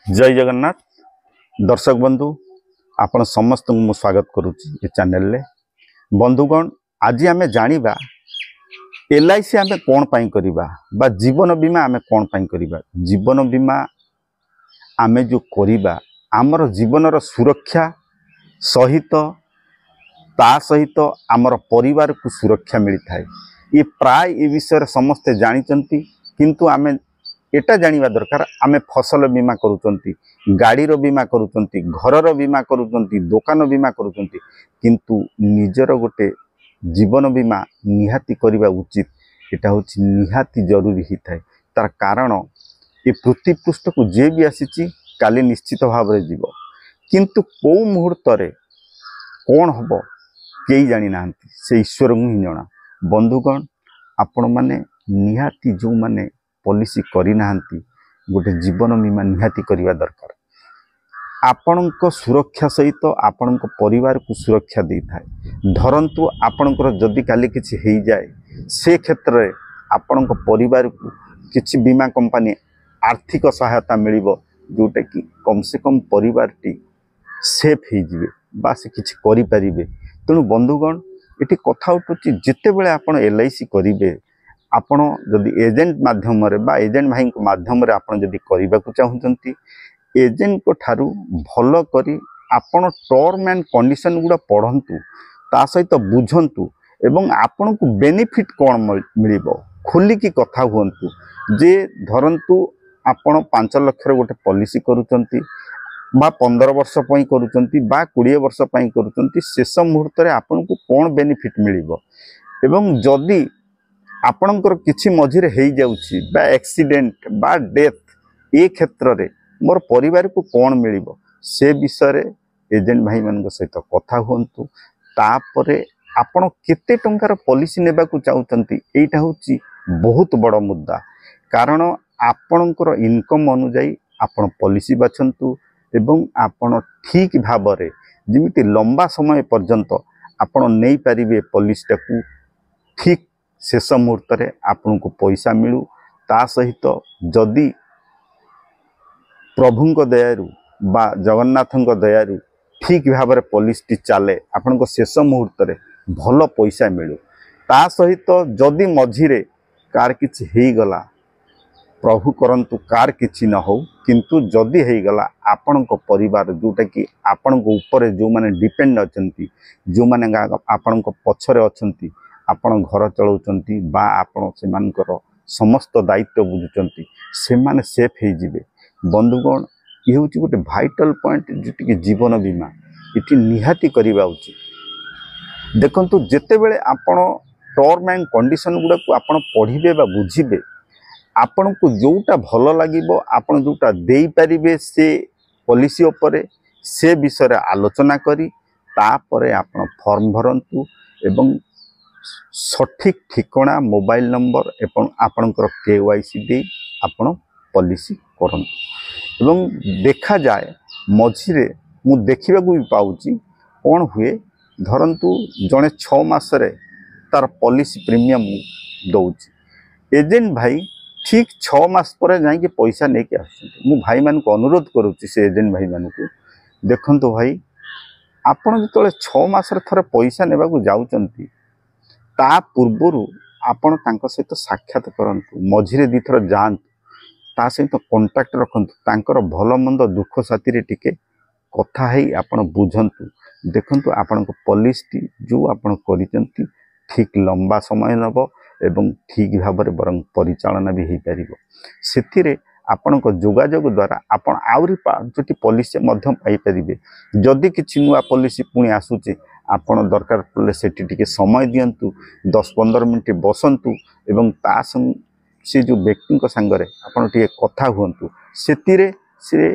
जय जगन्नाथ दर्शक बंधु आपण समस्त को स्वागत करुच्ची ये चैनल रे बंधुगण आज आम जाना LIC आम कौन पाई करिबा बा जीवन बीमा आम कौन पाई करिबा। जीवन बीमा आम जो करिबा आमर जीवनर सुरक्षा सहित ता सहित आमर परिवार को सुरक्षा मिलता है। ये प्राय ये विषय समस्ते जानते किंतु आम एटा जानिबा दरकार आमे फसल बीमा करूचंती, गाड़ीर बीमा करूचंती, घरर बीमा करूचंती, दुकान बीमा करूचंती, किंतु निजर गोटे जीवन बीमा निहाती करिबा उचित। एटा होची निहाती जरूरी ही थाए। तार कारण ये पृथ्वी पृष्ठ को जे भी आसीची काली निश्चित भाव रे जीव, किंतु को मुहूर्त रे कौन हबो केई जानी नांती, से ईश्वर को ही जणा। बंधुगण आपण माने निहाती जो माने पॉलिसी करी नांती गोटे जीवन बीमा निहाती करिवा दरकार। आपणक सुरक्षा सहित आपणक परिवार को सुरक्षा दे थाए। धरंतु आपणकर जदि काली किछि हेई जाए से क्षेत्र रे आपणक परिवार को किछि बीमा कंपनी आर्थिक सहायता मिलिबो जोटा कि कम से कम परिवार टी सेफ हे जिवे बा से किछि करि परिबे। तेणु बंधुगण एटी कथा उठुची जेते बेले आपण LIC करिवे आपण जदि एजेंट माध्यम रे बा एजेंट भाई माध्यम रे आपण जदि करबा को चाहुचंती एजेंट को थारु भलो करी आपण टर्म एंड कंडीशन गुडा पढंतु, ता सहित बुझंतु एवं आपण को बेनिफिट कोन मिलिबो खुली की कथा हुंतु। जे धरंतु आपण 5 लाख रे गोटे पॉलिसी करूचंती बा 15 वर्ष पई करूचंती बा 20 वर्ष पई करूचंती, शेष मुहूर्त रे आपण को कोन बेनिफिट मिलिबो एवं जदि आपणकर किछि मझिरे हेई जाउछि बा एक्सीडेंट बा डेथ ए क्षेत्र रे मोर परिवार को कोन मिलिबो से विषय रे एजेंट भाई मान सहित कथा हुंतु। तापरे आपण केते टंकार पॉलिसी नेबा को चाहुचंती एटा होछि बहुत बड़ मुद्दा। कारण आपणकर इनकम अनुसार आपण पॉलिसी बाछंतु एवं आपण ठीक भाव रे जिमिति लंबा समय पर्यंत आपण नै परिबे पॉलिसी को ठीक शेष मुहूर्त रे आपन को पैसा मिलू। ता सहित जदि प्रभु दयारु बा जगन्नाथ दयारु ठीक भाव रे पॉलिसी चले आपन को शेष मुहूर्त रे भल पैसा मिलू। ता सहित जदि मझिरे कार किछि हेई गला प्रभु करंतु कार किछि न हो, किंतु जदि हेई गला आपन को परिवार जोटा कि आपन को ऊपर जो माने डिपेंड अछंती, जो माने आपन को पछरे अछंती, आपण घर चलाउचंती बा आपण से मानकर समस्त दायित्व बुझुचंती, से माने सेफ हे जिवे। बंधुगण ये होची गोटे वाइटल पॉइंट जोटी कि जीवन बीमा इति निहाती करिबा उचित। देखंतु जेते बेले आपण टर्म एंड कंडीशन गुडा को आपण पढिबे बा बुझिबे आपण को जोटा भलो लागिबो आपण जोटा देई परिबे से पॉलिसी उपरे से विषय रे आलोचना करी तापरे आपण फॉर्म भरंतु एवं सठिक ठिकाना मोबाइल नंबर एवं आपणकर KYC दे आपण पॉलिसी करंतु। एवं देखा जाए मझिरे मु देखिबा को भी पाउची कोन हुए धरंतु जने 6 मास रे तार पॉलिसी प्रीमियम दउची एजेंट भाई ठीक 6 मास पर जाई के पैसा नै के आछन। मु भाई मान को अनुरोध करूची से एजेंट भाई मान को देखंतु भाई आपण जतले 6 मास रे थरे पैसा नेबा को जाउचंती ता पूर्वर आपण तांको सहित साक्षात करंतु, मझिरे दिथर जांतु, ता सहित कांटेक्ट रखंतु, तांकर भलो मंद दुख साथी रे टिके कथा हेई आपण बुझंतु। देखंतु आपण को पॉलिसी जो आपण करिचंती ठीक लंबा समय नबो एवं ठीक भाव रे बरंग परिचालना भी हेई परिबो। सेथिरे आपण को जोगाजोग द्वारा आपण आउरी 5टी पॉलिसी मध्यम पाई परिबे। जदि किछि नुआ पॉलिसी पुणी आसुचे आपण दरकार पड़े सेठी टिके समय दियंतु, 10-15 मिनिट बसंतु एवं ता संग से जो व्यक्ति को संगरे आपण टिके कथा हुंतु। सेतिरे से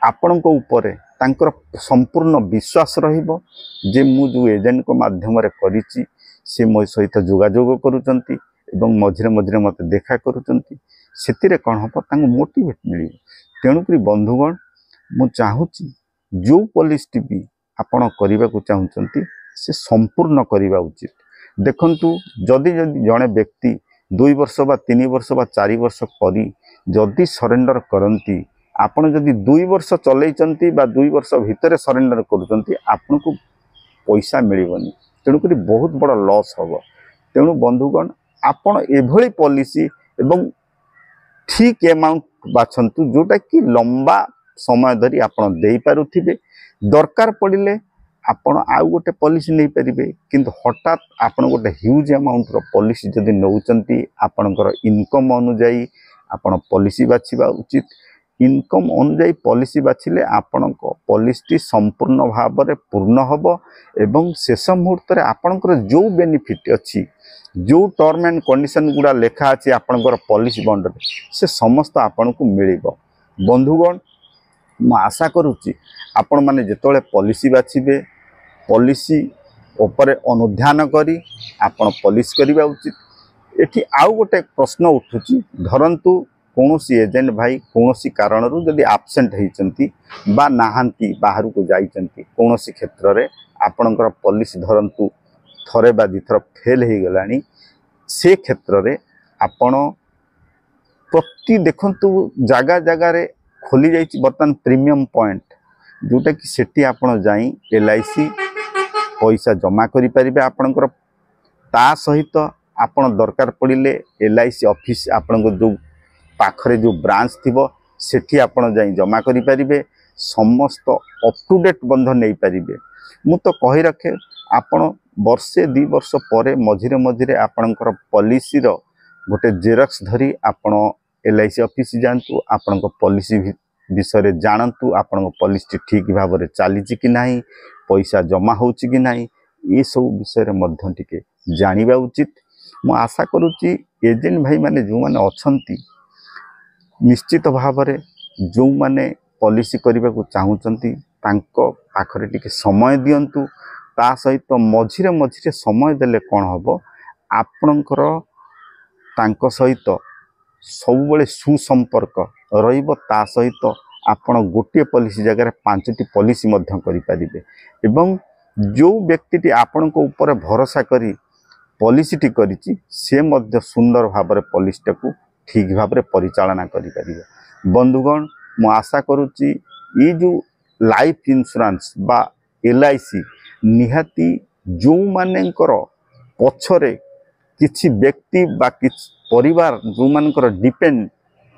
आपण को ऊपर तांकर संपूर्ण विश्वास रहिबो जे मु जो एजेंट को माध्यम रे करिछि से मो सहित जोगाजोग करूचंती एवं मझिरे मझिरे मते देखा करूचंती। सेतिरे कोन हबो तांको मोटिवेट मिलिबो। तेणुकरी बंधुगण मु चाहूची जो पॉलिसी भी आपण करबा को चाहुचंती से संपूर्ण करबा उचित। देखंतु जदि जने व्यक्ति 2 वर्ष बा 3 वर्ष बा 4 वर्ष करी जदि सरेंडर करंती आपण जदि 2 वर्ष चलैचंती बा 2 वर्ष भितर सरेंडर करूचंती आपनको पैसा मिलबनी तेणुक बहुत बड़ लॉस हम। तेणु बंधुगण आपण एभली पॉलिसी एवं ठीक अमाउंट बाछंतु जोटा कि लंबा समय धरी आपण दे पारुथिबे। दरकार पड़िले आपण आउ गोटे पॉलिसी नहीं पारिबे किंतु हठात आपण गोटे ह्यूज अमाउंट रो पॉलिसी जदि नौचंती आपणकर इनकम अनुजाई आपण पॉलिसी बाछिबा उचित। इनकम अनुजाई पॉलिसी बाछिले आपणक पॉलिसी संपूर्ण भाव में पूर्ण हबो एवं शेष मुहूर्त रे आपणकर जो बेनिफिट अछि जो टर्म एंड कंडीशन गुड़ा लेखा अच्छी आपणकर पॉलिसी बॉन्ड से समस्त आपन को मिलिबो। बंधुगण मु आशा करुच्ची आपण माने जेतोले पॉलिसी बाछिबे पॉलिसी उपरे अनुध्यान करी आपण पॉलिसी करबा उचित। एठी आउ गोटे प्रश्न उठुची धरंतु कौनसी एजेंट भाई कौनसी कारण रु जदि एब्सेंट होइचंती बा नाहांती बाहर को जाइचंती कौनसी क्षेत्र रे आपणकर पॉलिसी धरंतु थरे बा दिथर फेल हो गलानी से क्षेत्र रे आपण प्रति देखंतु जगह जगह रे खोली जाइछि बर्तमान प्रीमियम पॉइंट जोटा कि सेठी आपण जाई LIC पैसा जमा करि परिबे आपणकर ता सहित आपण दरकार पड़िले LIC ऑफिस आपण को जो पाखरे जो ब्रांच थिबो सेठी आपण जाई जमा करि परिबे समस्त अप टू डेट बंध नहीं पारिबे। मु तो कहि रखे आपण वर्षे 2 वर्ष पर मझिरे मझिरे आपणकर पॉलिसी रो गोटे जेरक्स धरी आपण LIC ऑफिस जानतु आपण पॉलिसी विषय जानतु आपण पॉलिसी ठीक भाव में चली कि नहीं पैसा जमा होची कि नहीं ये सब विषय मध्य टिके जानिबा उचित। मु आशा करुच्ची एजेंट भाई माने जो माने अछंती निश्चित भाव में जो माने पॉलिसी करने को चाहूँगी पाखरे टिके समय दियंतु ता सहित मझिरे मझिरे समय देले कौन हम आपणकर तांको सहित सबुबले सुसंपर्क रहिबो। ता सहित आपण गोटे पॉलिसी जगह 5टी पॉलिसी मध्य करि परिबे एवं जो व्यक्ति आपण को ऊपर भरोसा करी पॉलिसीटी करिछि से मध्य सुंदर भाव में पॉलिसी को ठीक भाव में परिचालना करि परिबे। बंधुगण मु आशा करुच्ची ये जो लाइफ इंश्योरेंस बा LIC निहाती जो मानेकर पछरे किछि व्यक्ति बा किछि परिवार जो मानकर डिपेंड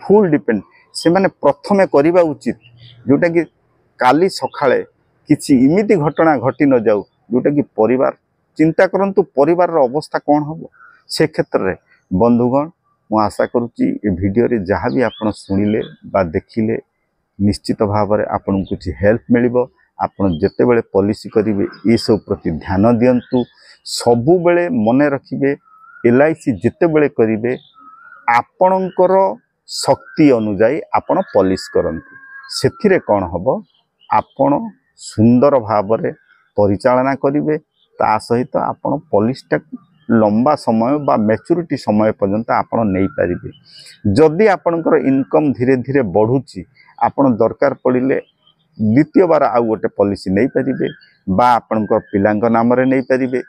फुल डिपेंड से माने प्रथमे करबा उचित जोटा कि काली सखाळे किछि इमिति घटना घटी न जाऊ जोटा कि परिवार चिंता करंतु परिवार रो अवस्था कौन हबो से क्षेत्र रे। बंधुगण मु आशा करुच्ची ए वीडियो रे जहाँ भी आपण सुनिले बा देखिले निश्चित भाव में आपन कुछ हेल्प मिलिबो। आपण जेते बेले पॉलिसी करिवे ये सब प्रति ध्यान दियंतु सबु बेले मने रखिबे LIC जेते बेले करिवे आपणकर शक्ति अनुजाई आपण पॉलिसी करंतु सेथिरे कौन हबो आपण सुंदर भाव में परिचालना करिवे ता सहित आपण पॉलिसीटा लंबा समय बा मैच्योरिटी समय पर्यंत आपण नहीं पारिबे। जदि आपणकर इनकम धीरे धीरे बढ़ुची आपण दरकार पड़िले द्वितीय बार आउ गोटे पॉलिसी नहीं पारिबे बा आपणकर पिलांक नाम रे नहीं पारिबे।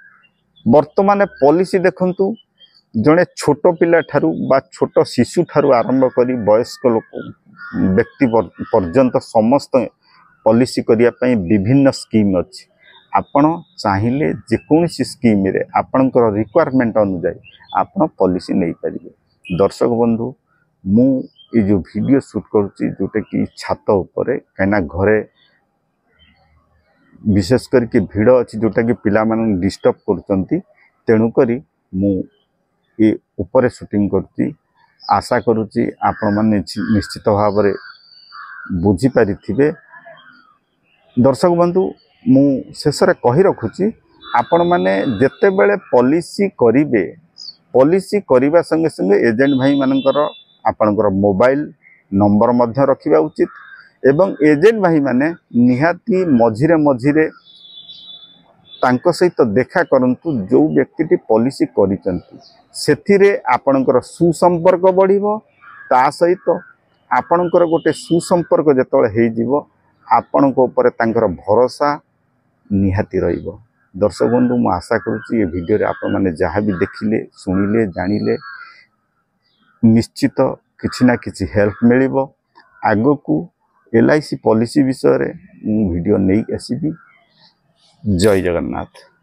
वर्तमान पॉलिसी देखंतु जड़े छोट पिला ठारू बा छोट शिशु ठारू आरंभ करी वयस्क लोक व्यक्ति पर्यंत समस्त पॉलिसी करिया पई विभिन्न स्कीम अछि। आपण चाहिए जेकोसी स्कीम रे आपणकर रिक्वायरमेंट अनुसार आपण पॉलिसी नहीं पारिबे। दर्शक बंधु मु ये जो वीडियो शूट करुच्ची जोटा कि छात उपरे कहीं घरे विशेष करके भिड़ अच्छी जोटा कि पिला मान डिस्टर्ब करुँच तेणुक मु ये उपरे शूटिंग करुच्ची। आशा करुच्ची आपण माने निश्चित भाव में बुझीपारे। दर्शक बंधु मु शेष कही रखुची आपण माने जेते बेले पॉलिसी करिवे पॉलिसी करने संगे संगे एजेंट भाई मानकर आपणकर मोबाइल नंबर मध्य रखिबा उचित एवं एजेंट भाई माने निहाती मझिरे मझिरे तांको सहित देखा करंतु जो व्यक्ति पॉलिसी करिसंती सेथिरे आपणकर सुसंपर्क बढ़िबो। ता सहित आपणकर गोटे सुसंपर्क जेतोळे हेइ जिवो आपणको ऊपर तांकर भरोसा निहाती रहिबो। दर्शक बंधु मु आशा करुच्ची ये वीडियो रे आपण माने जहाँ भी देखिले सुनिले जानिले निश्चित किछि ना किछि हेल्प मिलिबो। आगो को LIC पॉलिसी विषय में वीडियो नहीं आसबि। जय जगन्नाथ।